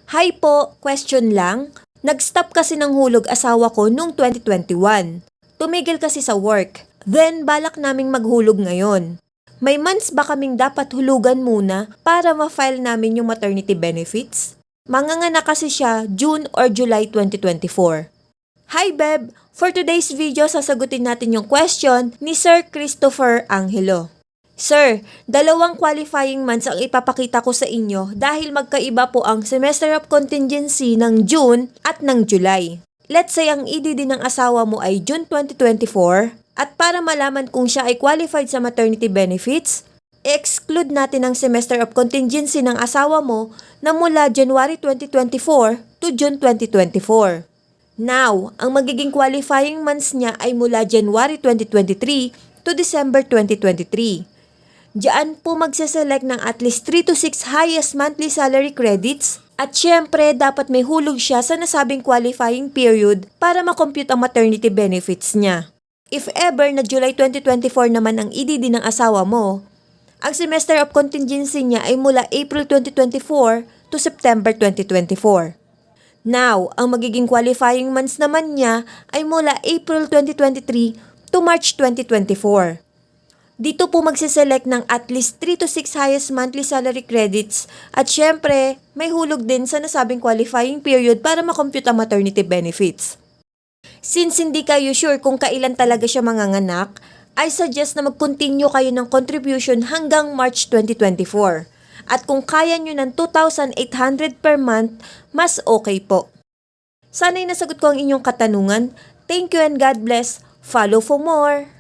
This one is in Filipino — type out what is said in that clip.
Hi po, question lang. Nag-stop kasi ng hulog asawa ko noong 2021. Tumigil kasi sa work. Then balak naming maghulog ngayon. May months ba kaming dapat hulugan muna para ma-file namin yung maternity benefits? Manganganak kasi siya June or July 2024. Hi Beb! For today's video, sasagutin natin yung question ni Sir Christopher Angelo. Sir, 2 qualifying months ang ipapakita ko sa inyo dahil magkaiba po ang semester of contingency ng June at ng July. Let's say ang EDD ng asawa mo ay June 2024 at para malaman kung siya ay qualified sa maternity benefits, exclude natin ang semester of contingency ng asawa mo na mula January 2024 to June 2024. Now, ang magiging qualifying months niya ay mula January 2023 to December 2023. Diyan po magseselect ng at least 3 to 6 highest monthly salary credits at syempre dapat may hulog siya sa nasabing qualifying period para makompute ang maternity benefits niya. If ever na July 2024 naman ang EDD ng asawa mo, ang semester of contingency niya ay mula April 2024 to September 2024. Now, ang magiging qualifying months naman niya ay mula April 2023 to March 2024. Dito po magsiselect ng at least 3 to 6 highest monthly salary credits at syempre, may hulog din sa nasabing qualifying period para makompute ang maternity benefits. Since hindi kayo sure kung kailan talaga siya manganganak, I suggest na mag-continue kayo ng contribution hanggang March 2024. At kung kaya nyo ng 2,800 per month, mas okay po. Sana'y nasagot ko ang inyong katanungan. Thank you and God bless. Follow for more!